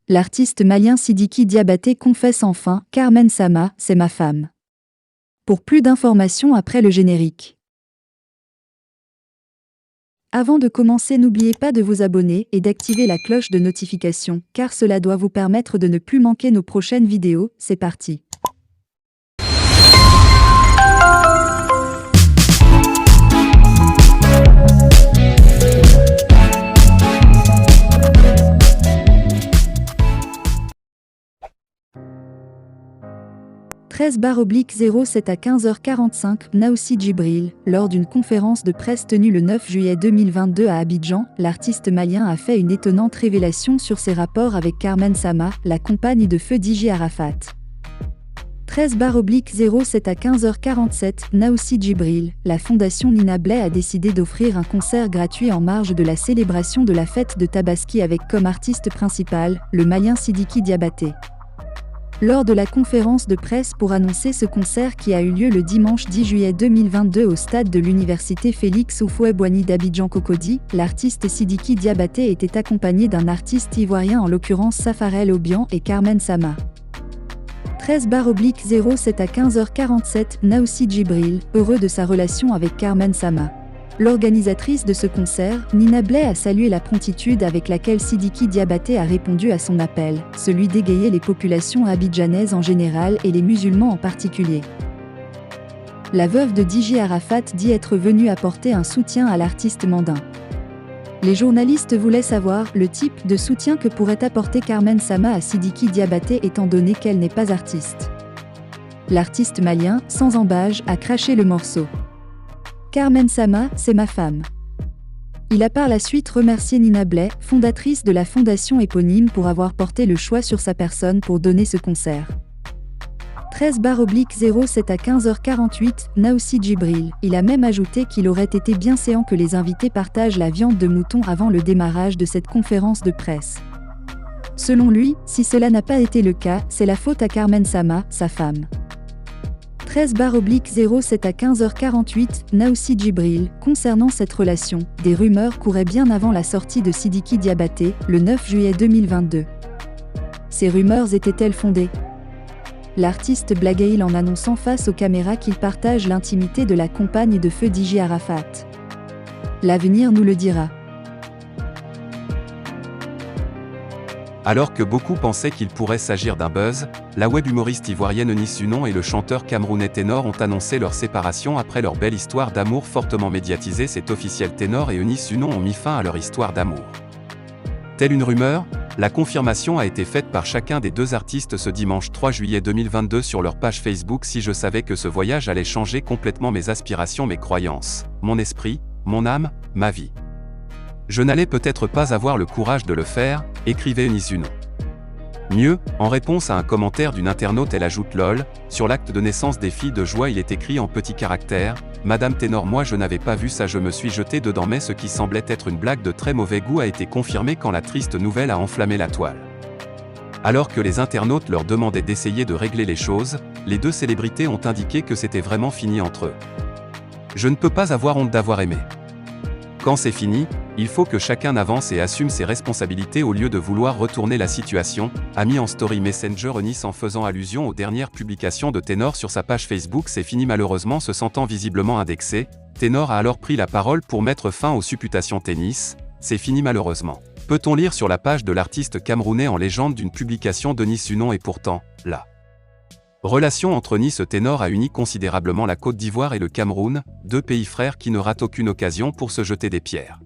L'artiste malien Sidiki Diabaté confesse enfin « Carmen Sama, c'est ma femme ». Pour plus d'informations après le générique. Avant de commencer, n'oubliez pas de vous abonner et d'activer la cloche de notification, car cela doit vous permettre de ne plus manquer nos prochaines vidéos. C'est parti. « 13/07 à 15h45, Naoussi Djibril, lors d'une conférence de presse tenue le 9 juillet 2022 à Abidjan, l'artiste malien a fait une étonnante révélation sur ses rapports avec Carmen Sama, la compagne de feu DJ Arafat. 13/07 à 15h47, Naoussi Djibril, la fondation Nina Blay a décidé d'offrir un concert gratuit en marge de la célébration de la fête de Tabaski avec comme artiste principal, le malien Sidiki Diabaté. Lors de la conférence de presse pour annoncer ce concert qui a eu lieu le dimanche 10 juillet 2022 au stade de l'université Félix Houphouët-Boigny d'Abidjan-Cocody, l'artiste Sidiki Diabaté était accompagné d'un artiste ivoirien, en l'occurrence Safarel Obian et Carmen Sama. 13/07 à 15h47, Naoussi Djibril, heureux de sa relation avec Carmen Sama. L'organisatrice de ce concert, Nina Blay, a salué la promptitude avec laquelle Sidiki Diabaté a répondu à son appel, celui d'égayer les populations abidjanaises en général et les musulmans en particulier. La veuve de DJ Arafat dit être venue apporter un soutien à l'artiste mandin. Les journalistes voulaient savoir le type de soutien que pourrait apporter Carmen Sama à Sidiki Diabaté étant donné qu'elle n'est pas artiste. L'artiste malien, sans embâge, a craché le morceau. Carmen Sama, c'est ma femme. Il a par la suite remercié Nina Blay, fondatrice de la fondation éponyme, pour avoir porté le choix sur sa personne pour donner ce concert. 13/07 à 15h48, Naoussi Djibril, il a même ajouté qu'il aurait été bien séant que les invités partagent la viande de mouton avant le démarrage de cette conférence de presse. Selon lui, si cela n'a pas été le cas, c'est la faute à Carmen Sama, sa femme. 13/07 à 15h48, Naoussi Djibril, concernant cette relation, des rumeurs couraient bien avant la sortie de Sidiki Diabaté, le 9 juillet 2022. Ces rumeurs étaient-elles fondées? L'artiste blaguait-il en annonçant face aux caméras qu'il partage l'intimité de la compagne de feu DJ Arafat? L'avenir nous le dira. Alors que beaucoup pensaient qu'il pourrait s'agir d'un buzz, la web humoriste ivoirienne Eunice Sunon et le chanteur camerounais Ténor ont annoncé leur séparation après leur belle histoire d'amour fortement médiatisée. C'est officiel, Ténor et Eunice Sunon ont mis fin à leur histoire d'amour. Telle une rumeur, la confirmation a été faite par chacun des deux artistes ce dimanche 3 juillet 2022 sur leur page Facebook. Si je savais que ce voyage allait changer complètement mes aspirations, mes croyances, mon esprit, mon âme, ma vie. Je n'allais peut-être pas avoir le courage de le faire, écrivait Eunice Sunon. Mieux, en réponse à un commentaire d'une internaute, elle ajoute lol, sur l'acte de naissance des filles de joie il est écrit en petits caractères, Madame Ténor, moi je n'avais pas vu ça, je me suis jeté dedans, mais ce qui semblait être une blague de très mauvais goût a été confirmé quand la triste nouvelle a enflammé la toile. Alors que les internautes leur demandaient d'essayer de régler les choses, les deux célébrités ont indiqué que c'était vraiment fini entre eux. Je ne peux pas avoir honte d'avoir aimé. Quand c'est fini, il faut que chacun avance et assume ses responsabilités au lieu de vouloir retourner la situation, a mis en story Messenger Eunice en faisant allusion aux dernières publications de Ténor sur sa page Facebook. C'est fini malheureusement. Se sentant visiblement indexé, Ténor a alors pris la parole pour mettre fin aux supputations tennis. C'est fini malheureusement. Peut-on lire sur la page de l'artiste camerounais en légende d'une publication d'Eunice Sunon. Et pourtant, la relation entre Nice et Ténor a uni considérablement la Côte d'Ivoire et le Cameroun, deux pays frères qui ne ratent aucune occasion pour se jeter des pierres.